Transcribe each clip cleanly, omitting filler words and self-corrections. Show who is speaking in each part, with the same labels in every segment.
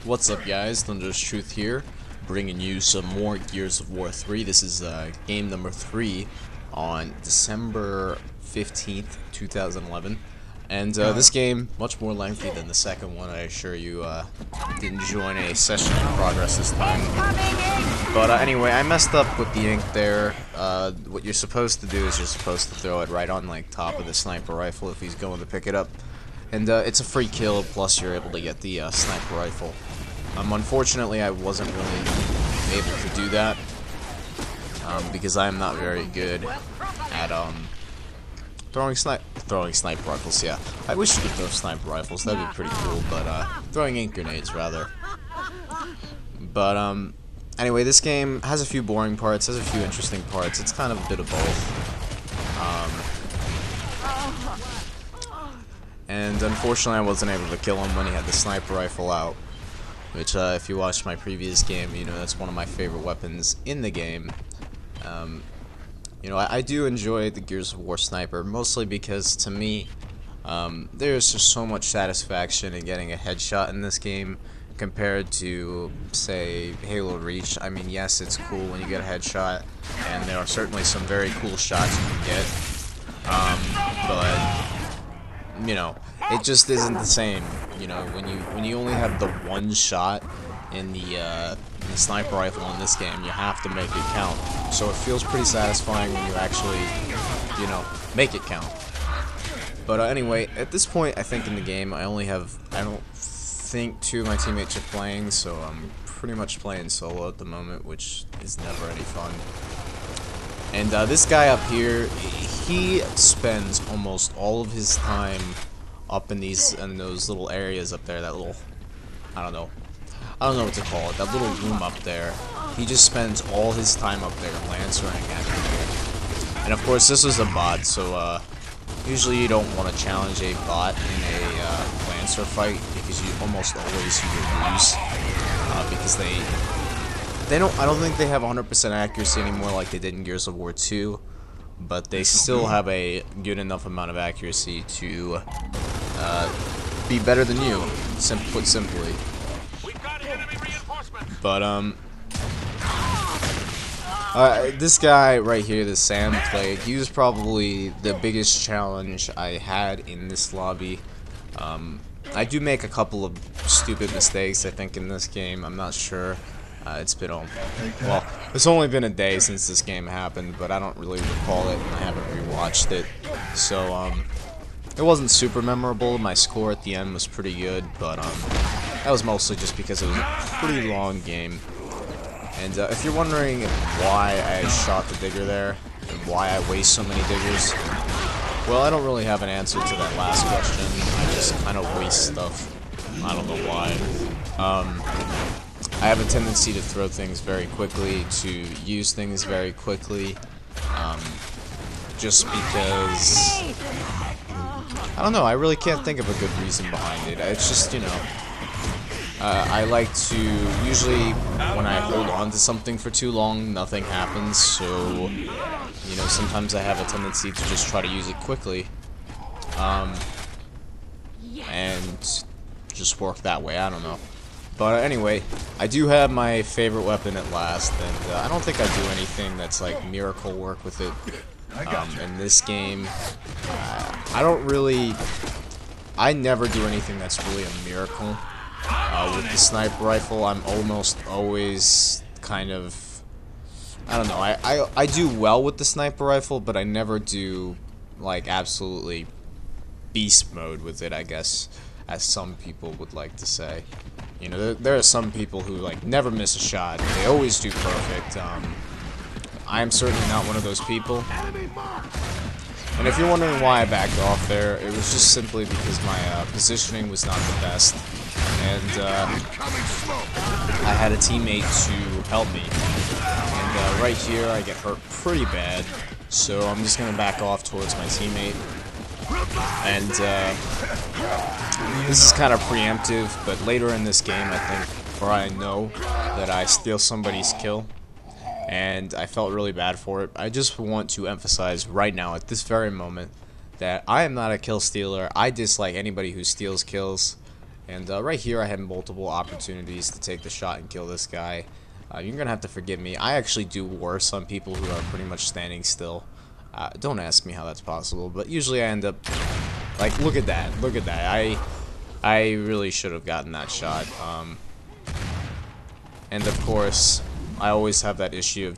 Speaker 1: What's up, guys? ThunderousTruth here, bringing you some more Gears of War 3. This is game number 3 on December 15th, 2011. And this game, much more lengthy than the second one, I assure you. Didn't join a session in progress this time. But anyway, I messed up with the ink there. What you're supposed to do is you're supposed to throw it right on like top of the sniper rifle if he's going to pick it up. And it's a free kill, plus you're able to get the sniper rifle. Unfortunately, I wasn't really able to do that because I am not very good at throwing sniper rifles. Yeah, I wish you could throw sniper rifles. That'd be pretty cool. But throwing ink grenades rather. But anyway, this game has a few boring parts, has a few interesting parts. It's kind of a bit of both. And unfortunately, I wasn't able to kill him when he had the sniper rifle out. Which, if you watched my previous game, you know that's one of my favorite weapons in the game. You know, I do enjoy the Gears of War sniper, mostly because, to me, there's just so much satisfaction in getting a headshot in this game compared to, say, Halo Reach. I mean, yes, it's cool when you get a headshot, and there are certainly some very cool shots you can get, but you know, it just isn't the same. You know, when you only have the one shot in the sniper rifle in this game, you have to make it count. So it feels pretty satisfying when you actually, you know, make it count. But anyway, at this point, I think in the game, I don't think two of my teammates are playing, so I'm pretty much playing solo at the moment, which is never any fun. And this guy up here, he spends almost all of his time up in those little areas up there. That little, I don't know what to call it. That little room up there. He just spends all his time up there lancering at people. And of course, this is a bot, so usually you don't want to challenge a bot in a lancer fight because you almost always lose because I don't think they have 100% accuracy anymore like they did in Gears of War 2, but they still have a good enough amount of accuracy to be better than you, put simply. But this guy right here, the Sam Plague, he was probably the biggest challenge I had in this lobby. I do make a couple of stupid mistakes, I think, in this game. I'm not sure. It's been well, it's only been a day since this game happened, but I don't really recall it, and I haven't rewatched it. So, it wasn't super memorable. My score at the end was pretty good, but that was mostly just because it was a pretty long game. And if you're wondering why I shot the digger there, and why I waste so many diggers, well, I don't really have an answer to that last question. I just kind of waste stuff. I don't know why. I have a tendency to throw things very quickly, to use things very quickly, just because, I don't know, I really can't think of a good reason behind it. It's just, you know, I like to, usually when I hold on to something for too long, nothing happens, so, you know, sometimes I have a tendency to just try to use it quickly, and just work that way, I don't know. But anyway, I do have my favorite weapon at last, and I don't think I do anything that's like miracle work with it in this game. I never do anything that's really a miracle. With the sniper rifle, I'm almost always kind of, I don't know, I do well with the sniper rifle, but I never do like absolutely beast mode with it, I guess, as some people would like to say. You know, there are some people who like never miss a shot. They always do perfect. I am certainly not one of those people. And if you're wondering why I backed off there, it was just simply because my positioning was not the best. And I had a teammate to help me. And right here I get hurt pretty bad. So I'm just going to back off towards my teammate. And this is kind of preemptive, but later in this game, I think, or I know that I steal somebody's kill, and I felt really bad for it. I just want to emphasize right now, at this very moment, that I am not a kill stealer. I dislike anybody who steals kills, And right here I had multiple opportunities to take the shot and kill this guy. You're gonna have to forgive me. I actually do worse on people who are pretty much standing still. Don't ask me how that's possible, but usually I end up like, look at that, look at that. I really should have gotten that shot. And of course, I always have that issue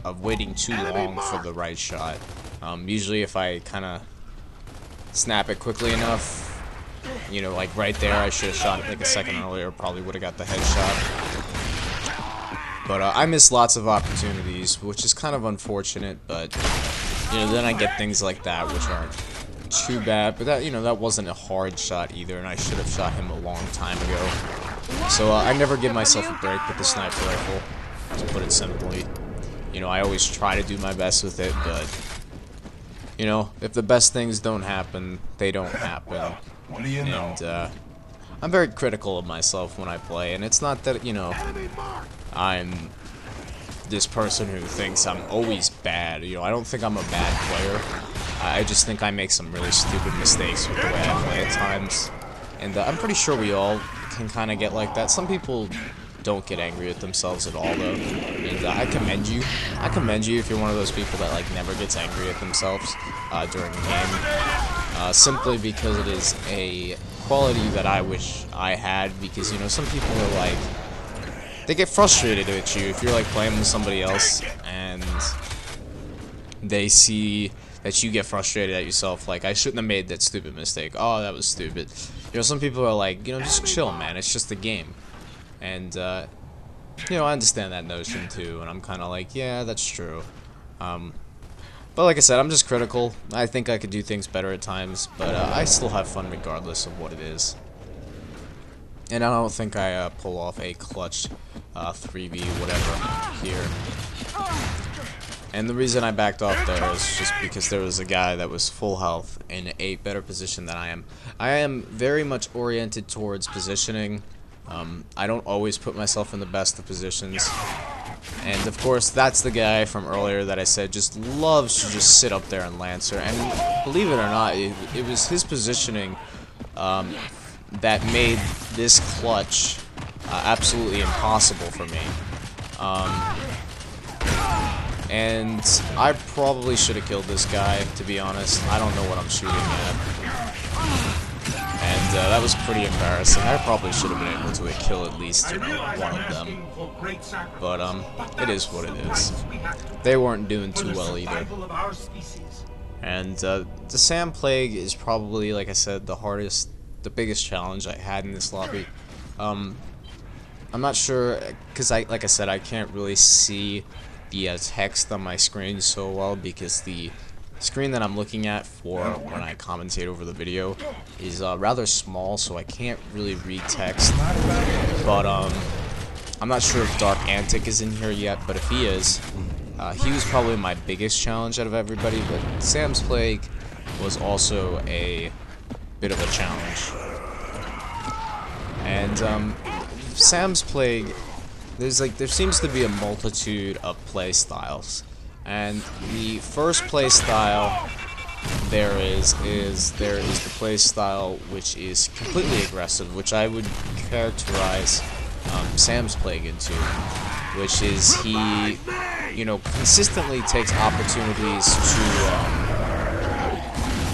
Speaker 1: of waiting too long for the right shot. Usually if I kind of snap it quickly enough, you know, like right there, I should have shot it like a second earlier, probably would have got the headshot. But I missed lots of opportunities, which is kind of unfortunate, but, you know, then I get things like that, which aren't too bad, but that, you know, that wasn't a hard shot either, and I should have shot him a long time ago. So I never give myself a break with the sniper rifle, to put it simply. You know, I always try to do my best with it, but, you know, if the best things don't happen, they don't happen. And I'm very critical of myself when I play, and it's not that, you know, I'm this person who thinks I'm always bad. You know, I don't think I'm a bad player. I just think I make some really stupid mistakes with the way I play at times. And I'm pretty sure we all can kind of get like that. Some people don't get angry at themselves at all, though. And I commend you. I commend you if you're one of those people that, like, never gets angry at themselves during a game. Simply because it is a quality that I wish I had, because, you know, some people are like, they get frustrated at you if you're like playing with somebody else and they see that you get frustrated at yourself, like, I shouldn't have made that stupid mistake, oh, that was stupid. You know, some people are like, you know, just chill, man, it's just a game. And you know, I understand that notion too, and I'm kind of like, yeah, that's true. But like I said, I'm just critical. I think I could do things better at times, but I still have fun regardless of what it is. And I don't think I pull off a clutch 3v whatever here. And the reason I backed off there is just because there was a guy that was full health in a better position than I am. I am very much oriented towards positioning. I don't always put myself in the best of positions. And of course, that's the guy from earlier that I said just loves to just sit up there and Lancer. And believe it or not, it was his positioning that made this clutch absolutely impossible for me. And I probably should have killed this guy, to be honest. I don't know what I'm shooting at. And that was pretty embarrassing. I probably should have been able to kill at least, you know, one of them. But it is what it is. They weren't doing too well either. And the Sam Plague is probably, like I said, the biggest challenge I had in this lobby. I'm not sure, because like I said, I can't really see the text on my screen so well, because the screen that I'm looking at for when I commentate over the video is rather small, so I can't really read text. But I'm not sure if Dark Antic is in here yet, but if he is, he was probably my biggest challenge out of everybody. But Sam's Plague was also a bit of a challenge. And Sam's Plague, there seems to be a multitude of play styles. And the first play style there is the play style which is completely aggressive, which I would characterize Sam's Plague into, which is he, you know, consistently takes opportunities to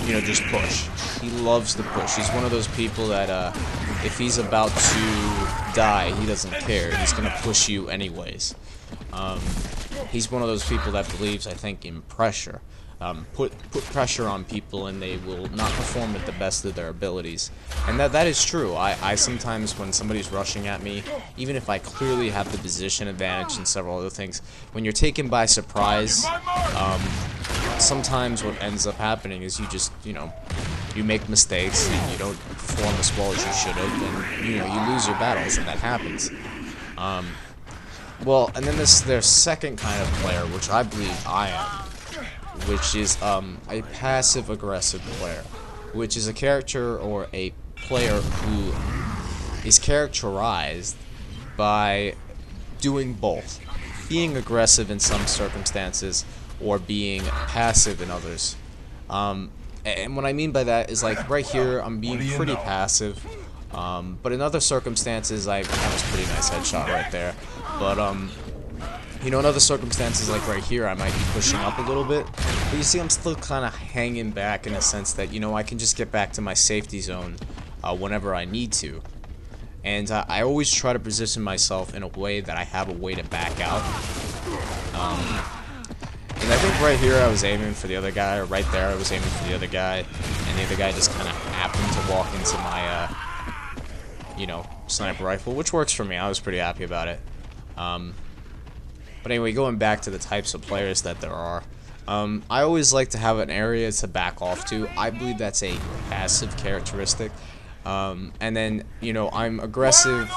Speaker 1: you know, just push. He loves to push. He's one of those people that if he's about to die, he doesn't care. He's gonna push you anyways. He's one of those people that believes, I think, in pressure. Put pressure on people and they will not perform at the best of their abilities. And that is true. I sometimes, when somebody's rushing at me, even if I clearly have the position advantage and several other things, when you're taken by surprise, sometimes what ends up happening is you just, you know, you make mistakes and you don't perform as well as you should have, and, you know, you lose your battles, and that happens. Well, and then there's second kind of player, which I believe I am, which is a passive-aggressive player, which is a character or a player who is characterized by doing both, being aggressive in some circumstances or being passive in others. And what I mean by that is, like, right here, I'm being pretty passive. But in other circumstances, that was a pretty nice headshot right there. But you know, in other circumstances, like right here, I might be pushing up a little bit. But you see, I'm still kind of hanging back in a sense that, you know, I can just get back to my safety zone whenever I need to. And I always try to position myself in a way that I have a way to back out. And I think right here I was aiming for the other guy, or right there I was aiming for the other guy, and the other guy just kind of happened to walk into my, you know, sniper rifle, which works for me. I was pretty happy about it. But anyway, going back to the types of players that there are, I always like to have an area to back off to. I believe that's a passive characteristic. And then, you know, I'm aggressive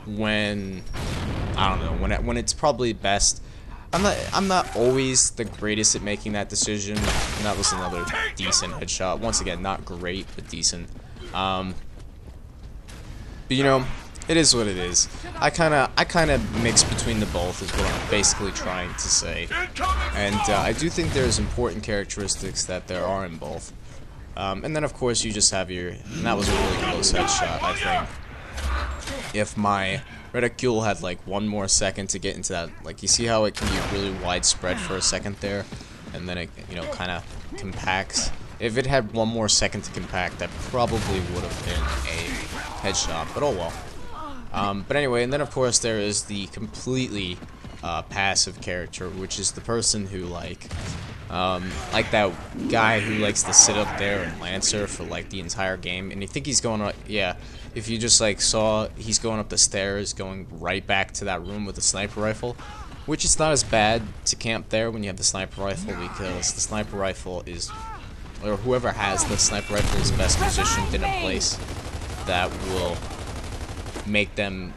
Speaker 1: when, I don't know, when it's probably best. I'm not always the greatest at making that decision, and that was another decent headshot. Once again, not great, but decent. But you know, it is what it is. I kind of mix between the both, is what I'm basically trying to say. And I do think there's important characteristics that there are in both. And then of course you just have your, and that was a really close headshot, I think. If my reticule had like one more second to get into that, like you see how it can be really widespread for a second there, and then it, you know, kind of compacts. If it had one more second to compact, that probably would have been a headshot, but oh well. But anyway, and then of course there is the completely passive character, which is the person who like that guy who likes to sit up there and Lancer for like the entire game, and you think he's going on, yeah, if you just like saw, he's going up the stairs, going right back to that room with the sniper rifle, which is not as bad to camp there when you have the sniper rifle, because the sniper rifle is, or whoever has the sniper rifle is best positioned in a place that will make them,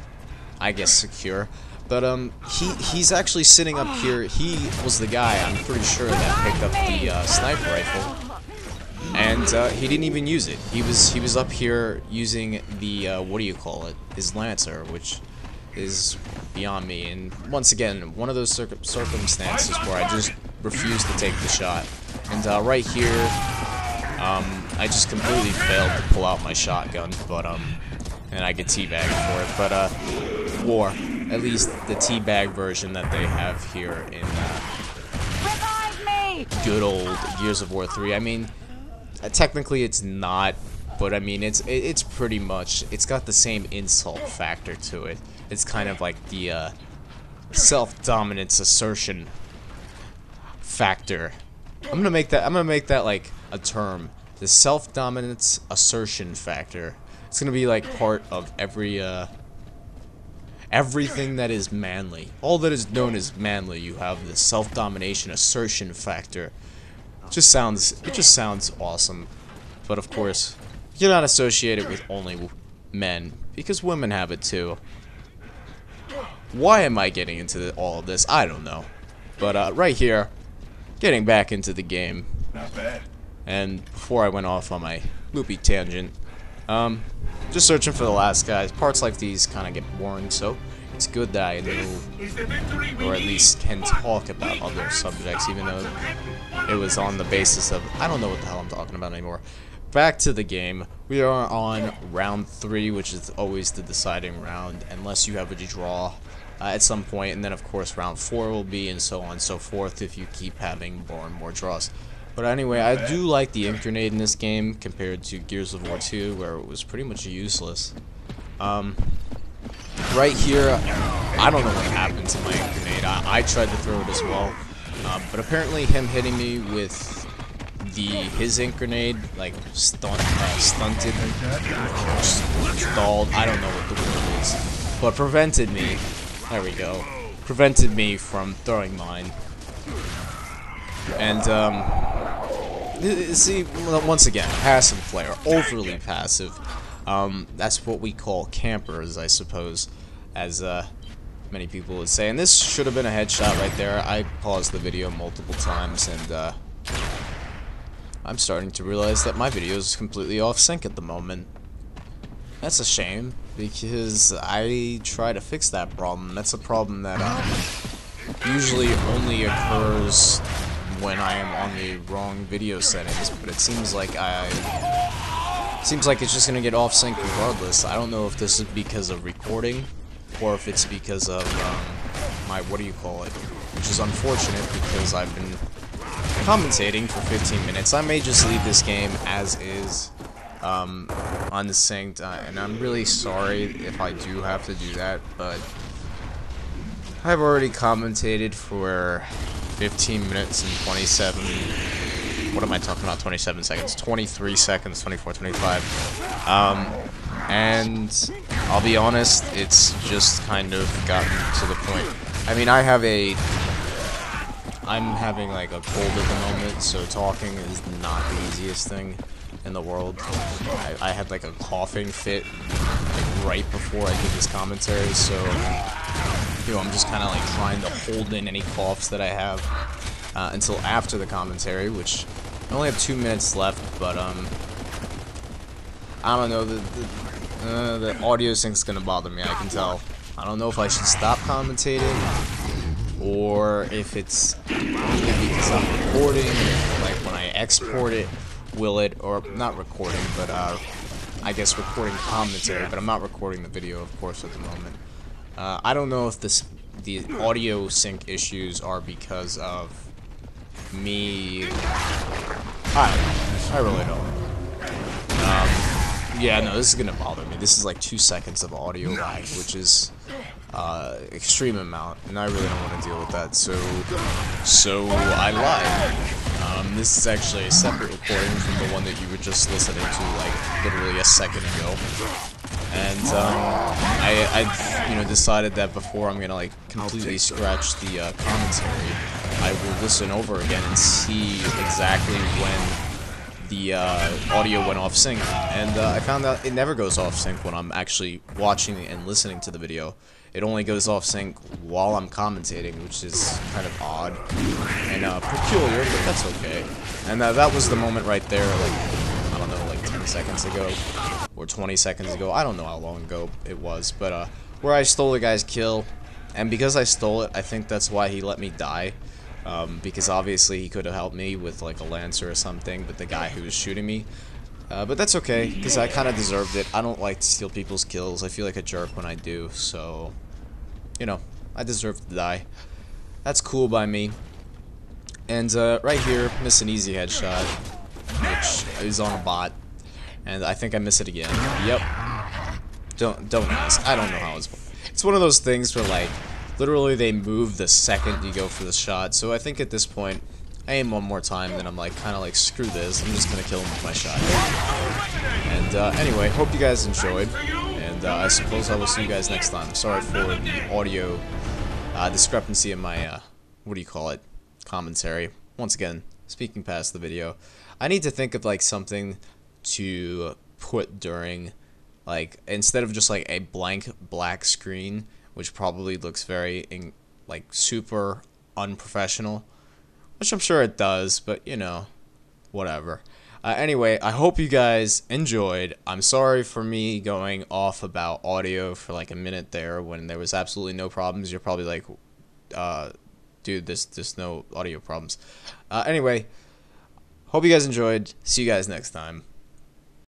Speaker 1: I guess, secure. But he's actually sitting up here. He was the guy, I'm pretty sure, that picked up the sniper rifle, and he didn't even use it. He was up here using the what do you call it? His Lancer, which is beyond me. And once again, one of those circumstances where I just refused to take the shot. And right here, I just completely failed to pull out my shotgun, but and I get teabagged for it. But war. At least the teabag version that they have here in good old Gears of War 3. I mean, technically it's not, but I mean it's pretty much, it's got the same insult factor to it. It's kind of like the self-dominance assertion factor. I'm gonna make that like a term. The self-dominance assertion factor. It's gonna be like part of everything that is manly. All that is known as manly, you have the self-domination assertion factor. It just sounds awesome. But of course, you're not associated with only men, because women have it too. Why am I getting into all of this? I don't know. But right here, getting back into the game.
Speaker 2: Not bad.
Speaker 1: And before I went off on my loopy tangent, just searching for the last guys. Parts like these kind of get boring, so it's good that I know, or at least can talk about other subjects, even though it was on the basis of, I don't know what the hell I'm talking about anymore. Back to the game. We are on round 3, which is always the deciding round, unless you have a draw at some point, and then of course round 4 will be, and so on and so forth, if you keep having more and more draws. But anyway, I do like the ink grenade in this game compared to Gears of War 2, where it was pretty much useless. Right here, I don't know what happened to my ink grenade. I tried to throw it as well, but apparently him hitting me with his ink grenade, like stunted, stalled, I don't know what the word is, but prevented me, there we go, prevented me from throwing mine. And, see, once again, passive player, overly passive. That's what we call campers, I suppose, as many people would say. And this should have been a headshot right there. I paused the video multiple times, and I'm starting to realize that my video is completely off sync at the moment. That's a shame, because I try to fix that problem. That's a problem that usually only occurs when I am on the wrong video settings, but it seems like seems like it's just gonna get off sync regardless. I don't know if this is because of recording or if it's because of my, what do you call it, which is unfortunate because I've been commentating for 15 minutes. I may just leave this game as is on the synced, and I'm really sorry if I do have to do that, but I've already commentated for 15 minutes and 27, what am I talking about, 27 seconds, 23 seconds, 24, 25, and I'll be honest, it's just kind of gotten to the point. I mean, I'm having like a cold at the moment, so talking is not the easiest thing in the world. I had like a coughing fit like right before I did this commentary, so you know, I'm just kind of like trying to hold in any coughs that I have until after the commentary, which I only have 2 minutes left, but I don't know, the audio sync's gonna bother me, I can tell. I don't know if I should stop commentating or if it's because I'm recording, like when I export it, will it, or not recording, but I guess recording commentary, but I'm not recording the video, of course, at the moment. I don't know if the audio sync issues are because of me. I don't know. I really don't. Yeah, no, this is gonna bother me. This is like 2 seconds of audio lag, which is extreme amount, and I really don't want to deal with that. So I lied. This is actually a separate recording from the one that you were just listening to, like literally a second ago. And I you know, decided that before I'm gonna like completely scratch the commentary, I will listen over again and see exactly when the audio went off sync, and I found out it never goes off sync when I'm actually watching and listening to the video. It only goes off sync while I'm commentating, which is kind of odd and peculiar, but that's okay. And that was the moment right there, like, I don't know, like 10 seconds ago, or 20 seconds ago, I don't know how long ago it was, but where I stole the guy's kill, and because I stole it, I think that's why he let me die. Because obviously he could have helped me with like a lancer or something, but the guy who was shooting me. But that's okay, because I kind of deserved it. I don't like to steal people's kills. I feel like a jerk when I do, so, you know, I deserve to die. That's cool by me. And right here, miss an easy headshot, which is on a bot, and I think I miss it again. Yep. Don't ask. I don't know how it's one of those things where like, literally, they move the second you go for the shot, so I think at this point, I aim one more time, then I'm like, kind of like, screw this, I'm just gonna kill him with my shot. And anyway, hope you guys enjoyed, and I suppose I will see you guys next time. Sorry for the audio discrepancy in my, what do you call it, commentary. Once again, speaking past the video, I need to think of like something to put during, like, instead of just like a blank black screen, which probably looks very, like, super unprofessional, which I'm sure it does, but, you know, whatever. Anyway, I hope you guys enjoyed. I'm sorry for me going off about audio for, like, a minute there when there was absolutely no problems. You're probably like, dude, there's no audio problems. Anyway, hope you guys enjoyed. See you guys next time.